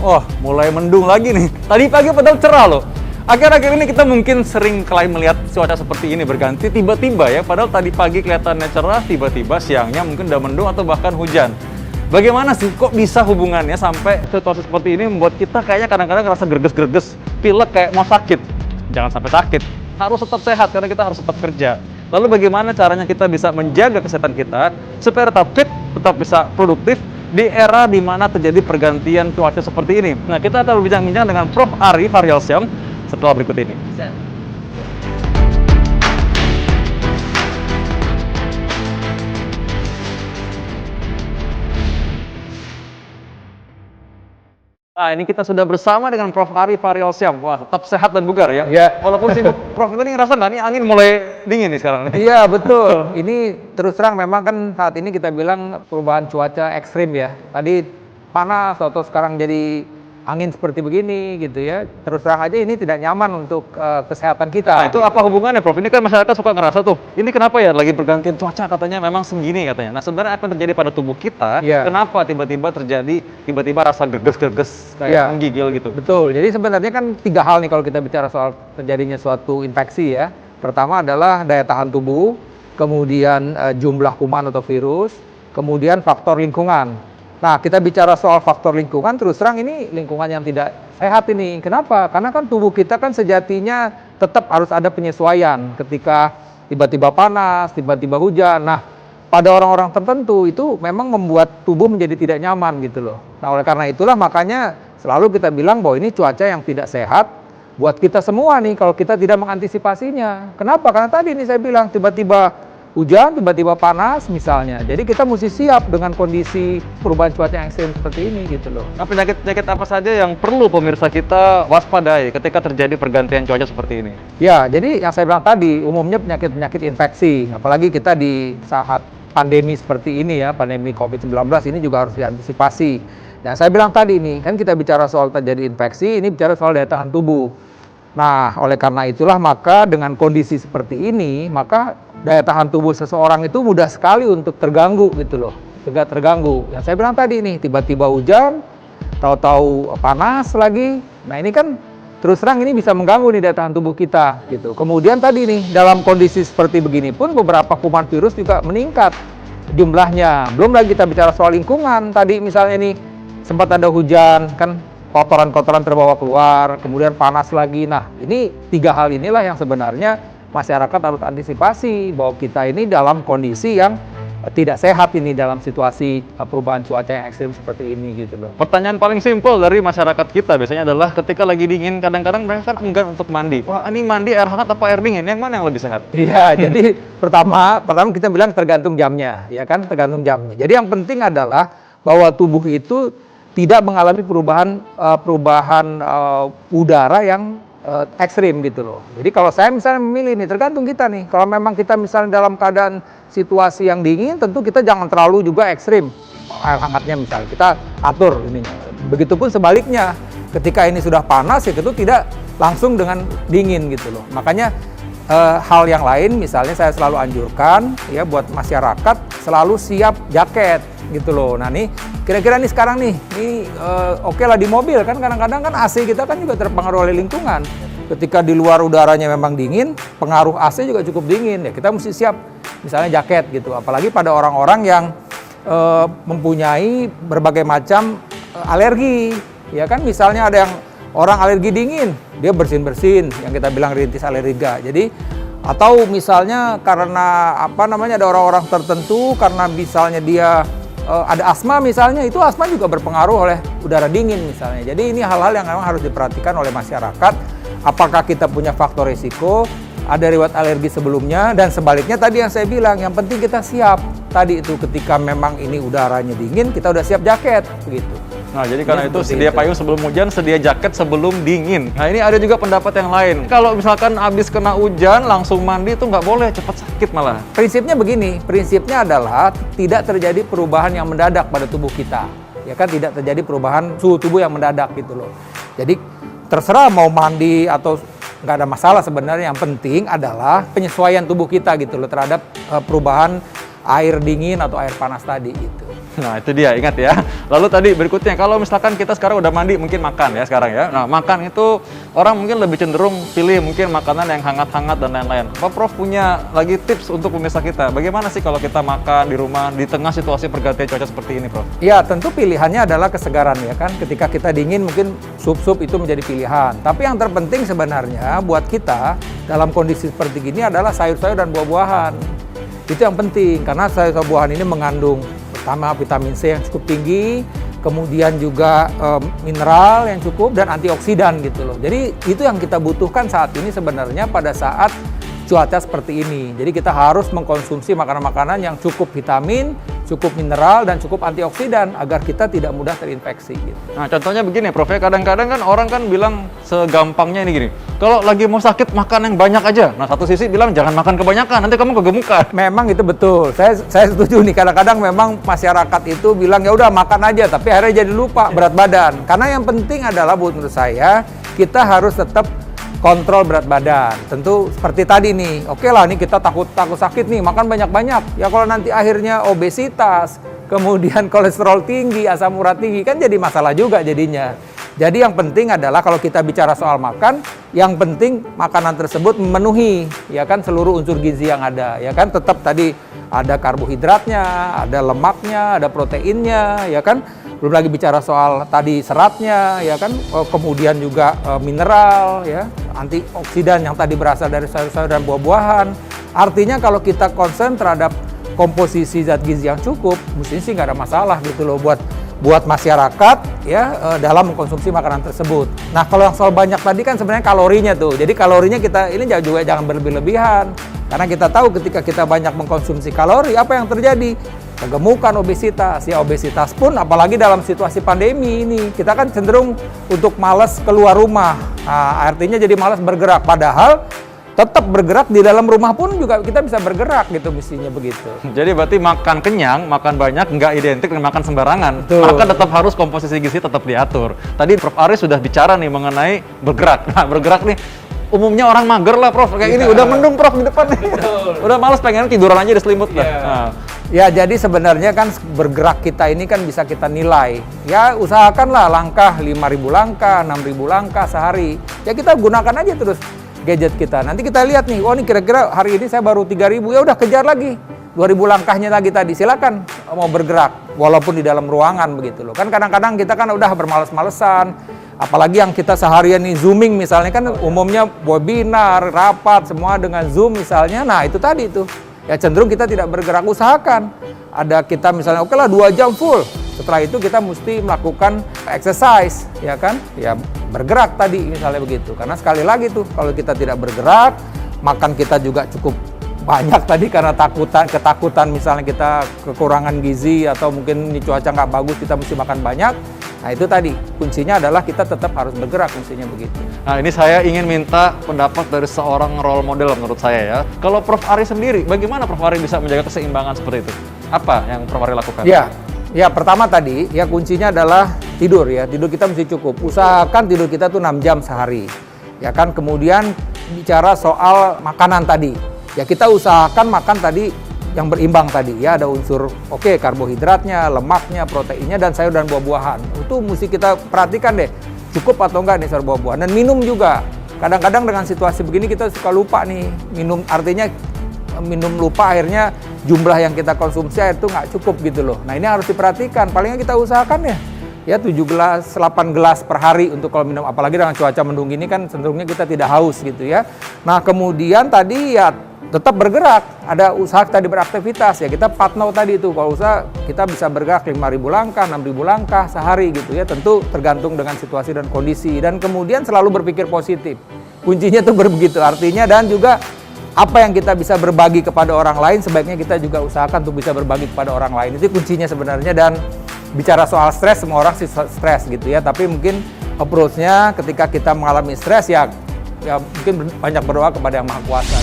Wah, mulai mendung lagi nih. Tadi pagi padahal cerah loh. Akhir-akhir ini kita mungkin sering kali melihat cuaca seperti ini berganti tiba-tiba ya. Padahal tadi pagi kelihatannya cerah, tiba-tiba siangnya mungkin udah mendung atau bahkan hujan. Bagaimana sih kok bisa hubungannya sampai situasi seperti ini membuat kita kayaknya kadang-kadang ngerasa greges-greges, pilek kayak mau sakit. Jangan sampai sakit. Harus tetap sehat karena kita harus tetap kerja. Lalu bagaimana caranya kita bisa menjaga kesehatan kita supaya tetap fit, tetap bisa produktif di era di mana terjadi pergantian cuaca seperti ini. Nah, kita akan berbincang-bincang dengan Prof. Ari Faryalsyam setelah berikut ini. Nah, ini kita sudah bersama dengan Prof. Ari Faryalsyam. Wah, tetap sehat dan bugar ya. Iya. Walaupun sibuk, Prof. Kita nih ngerasa nggak nih angin mulai dingin nih sekarang nih. Iya, betul. Ini terus terang memang kan saat ini kita bilang perubahan cuaca ekstrim ya. Tadi panas atau sekarang jadi angin seperti begini gitu ya. Terus terang aja ini tidak nyaman untuk kesehatan kita. Nah, itu apa hubungannya, Prof? Ini kan masyarakat suka ngerasa tuh, ini kenapa ya lagi pergantian cuaca katanya memang segini katanya. Nah, sebenarnya apa yang terjadi pada tubuh kita? Iya. Kenapa tiba-tiba rasa greges-greges kayak Iya. menggigil gitu? Betul. Jadi sebenarnya kan 3 hal nih kalau kita bicara soal terjadinya suatu infeksi ya. Pertama adalah daya tahan tubuh, kemudian jumlah kuman atau virus, kemudian faktor lingkungan. Nah, kita bicara soal faktor lingkungan, terus terang ini lingkungan yang tidak sehat ini. Kenapa? Karena kan tubuh kita kan sejatinya tetap harus ada penyesuaian ketika tiba-tiba panas, tiba-tiba hujan. Nah, pada orang-orang tertentu itu memang membuat tubuh menjadi tidak nyaman gitu loh. Nah, oleh karena itulah makanya selalu kita bilang bahwa ini cuaca yang tidak sehat buat kita semua nih kalau kita tidak mengantisipasinya. Kenapa? Karena tadi ini saya bilang tiba-tiba hujan, tiba-tiba panas misalnya. Jadi kita mesti siap dengan kondisi perubahan cuaca yang ekstrim seperti ini gitu loh. Nah, penyakit-penyakit apa saja yang perlu pemirsa kita waspadai ketika terjadi pergantian cuaca seperti ini? Ya, jadi yang saya bilang tadi, umumnya penyakit-penyakit infeksi. Apalagi kita di saat pandemi seperti ini ya, pandemi COVID-19 ini juga harus diantisipasi. Dan saya bilang tadi nih, kan kita bicara soal terjadi infeksi, ini bicara soal daya tahan tubuh. Nah, oleh karena itulah maka dengan kondisi seperti ini, maka daya tahan tubuh seseorang itu mudah sekali untuk terganggu gitu loh. Terganggu. Yang saya bilang tadi nih, tiba-tiba hujan, tahu-tahu panas lagi. Nah, ini kan terus terang ini bisa mengganggu nih daya tahan tubuh kita gitu. Kemudian tadi nih, dalam kondisi seperti begini pun beberapa kuman virus juga meningkat jumlahnya. Belum lagi kita bicara soal lingkungan. Tadi misalnya nih sempat ada hujan, kan kotoran-kotoran terbawa keluar, kemudian panas lagi. Nah, ini 3 hal inilah yang sebenarnya masyarakat harus antisipasi bahwa kita ini dalam kondisi yang tidak sehat ini dalam situasi perubahan cuaca yang ekstrim seperti ini gitu loh. Pertanyaan paling simpel dari masyarakat kita biasanya adalah ketika lagi dingin, kadang-kadang mereka kan enggan untuk mandi. Wah, ini mandi air hangat apa air dingin? Yang mana yang lebih sehat? Iya, jadi pertama kita bilang tergantung jamnya, ya kan, tergantung jamnya. Jadi yang penting adalah bahwa tubuh itu tidak mengalami perubahan udara yang ekstrim gitu loh. Jadi kalau saya misalnya memilih nih, tergantung kita nih. Kalau memang kita misalnya dalam keadaan situasi yang dingin, tentu kita jangan terlalu juga ekstrim air hangatnya misalnya. Kita atur ininya. Begitupun sebaliknya, ketika ini sudah panas ya itu tidak langsung dengan dingin gitu loh. Makanya hal yang lain misalnya saya selalu anjurkan ya buat masyarakat selalu siap jaket gitu loh. Nah nih kira-kira nih sekarang nih oke lah di mobil kan kadang-kadang kan AC kita kan juga terpengaruh oleh lingkungan. Ketika di luar udaranya memang dingin, pengaruh AC juga cukup dingin ya kita mesti siap misalnya jaket gitu. Apalagi pada orang-orang yang mempunyai berbagai macam alergi ya kan, misalnya ada yang orang alergi dingin, dia bersin-bersin yang kita bilang rintis alergiga. Jadi atau misalnya karena ada orang-orang tertentu karena misalnya dia ada asma misalnya, itu asma juga berpengaruh oleh udara dingin misalnya. Jadi ini hal-hal yang memang harus diperhatikan oleh masyarakat. Apakah kita punya faktor risiko, ada riwayat alergi sebelumnya, dan sebaliknya tadi yang saya bilang, yang penting kita siap. Tadi itu ketika memang ini udaranya dingin, kita udah siap jaket begitu. Nah, jadi karena itu sedia payung sebelum hujan, sedia jaket sebelum dingin. Nah, ini ada juga pendapat yang lain. Kalau misalkan habis kena hujan, langsung mandi itu nggak boleh, cepat sakit malah. Prinsipnya begini, prinsipnya adalah tidak terjadi perubahan yang mendadak pada tubuh kita. Ya kan, tidak terjadi perubahan suhu tubuh yang mendadak gitu loh. Jadi terserah mau mandi atau nggak ada masalah sebenarnya. Yang penting adalah penyesuaian tubuh kita gitu loh terhadap perubahan air dingin atau air panas tadi gitu. Nah, itu dia, ingat ya. Lalu tadi berikutnya, kalau misalkan kita sekarang udah mandi, mungkin makan ya sekarang ya. Nah, makan itu orang mungkin lebih cenderung pilih mungkin makanan yang hangat-hangat dan lain-lain. Apa Prof punya lagi tips untuk pemirsa kita? Bagaimana sih kalau kita makan di rumah di tengah situasi pergantian cuaca seperti ini, Prof? Ya, tentu pilihannya adalah kesegaran ya kan. Ketika kita dingin mungkin sup-sup itu menjadi pilihan. Tapi yang terpenting sebenarnya buat kita dalam kondisi seperti gini adalah sayur-sayur dan buah-buahan. Itu yang penting karena sayur-buahan ini mengandung pertama vitamin C yang cukup tinggi, kemudian juga mineral yang cukup dan antioksidan gitu loh. Jadi itu yang kita butuhkan saat ini sebenarnya pada saat cuaca seperti ini. Jadi kita harus mengkonsumsi makanan-makanan yang cukup vitamin, cukup mineral dan cukup antioksidan agar kita tidak mudah terinfeksi gitu. Nah, contohnya begini, Prof, ya kadang-kadang kan orang kan bilang segampangnya ini gini. Kalau lagi mau sakit makan yang banyak aja. Nah, satu sisi bilang jangan makan kebanyakan, nanti kamu kegemukan. Memang itu betul. Saya setuju nih. Kadang-kadang memang masyarakat itu bilang ya udah makan aja, tapi akhirnya jadi lupa berat badan. Karena yang penting adalah menurut saya kita harus tetap kontrol berat badan. Tentu seperti tadi nih, oke lah nih kita takut sakit nih, makan banyak-banyak. Ya kalau nanti akhirnya obesitas, kemudian kolesterol tinggi, asam urat tinggi, kan jadi masalah juga jadinya. Jadi yang penting adalah kalau kita bicara soal makan, yang penting makanan tersebut memenuhi ya kan seluruh unsur gizi yang ada. Ya kan tetap tadi ada karbohidratnya, ada lemaknya, ada proteinnya, ya kan. Belum lagi bicara soal tadi seratnya, ya kan, kemudian juga mineral, ya, antioksidan yang tadi berasal dari sayur-sayur dan buah-buahan. Artinya kalau kita concern terhadap komposisi zat gizi yang cukup, mestinya sih nggak ada masalah gitu loh buat masyarakat ya dalam mengkonsumsi makanan tersebut. Nah kalau yang soal banyak tadi kan sebenarnya kalorinya tuh. Jadi kalorinya kita ini juga jangan berlebih-lebihan. Karena kita tahu ketika kita banyak mengkonsumsi kalori, apa yang terjadi? Kegemukan, obesitas. Ya obesitas pun apalagi dalam situasi pandemi ini. Kita kan cenderung untuk malas keluar rumah. Nah, artinya jadi malas bergerak. Padahal tetap bergerak di dalam rumah pun juga kita bisa bergerak gitu mestinya begitu. Jadi berarti makan kenyang, makan banyak nggak identik dengan makan sembarangan. Betul. Maka tetap harus komposisi gizi tetap diatur. Tadi Prof Aris sudah bicara nih mengenai bergerak. Nah, bergerak nih umumnya orang mager lah, Prof. Kayak ini udah mendung, Prof, di depan nih. Udah males pengen tiduran aja di selimut lah. Nah. Ya, jadi sebenarnya kan bergerak kita ini kan bisa kita nilai. Ya, usahakanlah langkah 5.000 langkah, 6.000 langkah sehari. Ya kita gunakan aja terus gadget kita. Nanti kita lihat nih, oh ini kira-kira hari ini saya baru 3.000, ya udah kejar lagi. 2.000 langkahnya lagi tadi, silakan mau bergerak walaupun di dalam ruangan begitu loh. Kan kadang-kadang kita kan udah bermales-malesan, apalagi yang kita seharian nih zooming misalnya kan umumnya webinar, rapat semua dengan Zoom misalnya. Nah, itu tadi tuh. Ya cenderung kita tidak bergerak, usahakan. Ada kita misalnya oke lah 2 jam full. Setelah itu kita mesti melakukan exercise, ya kan? Ya bergerak tadi misalnya begitu. Karena sekali lagi tuh kalau kita tidak bergerak, makan kita juga cukup banyak tadi karena ketakutan misalnya kita kekurangan gizi atau mungkin ini cuaca nggak bagus kita mesti makan banyak. Nah itu tadi kuncinya adalah kita tetap harus bergerak mestinya begitu. Nah ini saya ingin minta pendapat dari seorang role model menurut saya ya. Kalau Prof Ari sendiri, bagaimana Prof Ari bisa menjaga keseimbangan seperti itu? Apa yang Prof Ari lakukan? Ya pertama tadi ya kuncinya adalah tidur ya. Tidur kita mesti cukup. Usahakan tidur kita tuh 6 jam sehari. Ya kan, kemudian bicara soal makanan tadi. Ya kita usahakan makan tadi yang berimbang tadi ya, ada unsur karbohidratnya, lemaknya, proteinnya dan sayur dan buah-buahan. Itu mesti kita perhatikan deh, cukup atau enggak nih sayur buah-buahan. Dan minum juga. Kadang-kadang dengan situasi begini kita suka lupa nih minum, artinya minum lupa akhirnya jumlah yang kita konsumsi air itu nggak cukup gitu loh. Nah ini harus diperhatikan, palingnya kita usahakan ya 7 gelas, 8 gelas per hari untuk kalau minum, apalagi dengan cuaca mendung ini kan cenderungnya kita tidak haus gitu ya. Nah kemudian tadi ya tetap bergerak, ada usaha tadi beraktivitas ya, kita patno tadi itu, kalau usaha kita bisa bergerak 5.000 langkah, 6.000 langkah sehari gitu ya, tentu tergantung dengan situasi dan kondisi, dan kemudian selalu berpikir positif, kuncinya tuh begitu, artinya dan juga apa yang kita bisa berbagi kepada orang lain, sebaiknya kita juga usahakan untuk bisa berbagi kepada orang lain, itu kuncinya sebenarnya. Dan bicara soal stres, semua orang sih stres gitu ya, tapi mungkin approach-nya ketika kita mengalami stres ya mungkin banyak berdoa kepada Yang Maha Kuasa.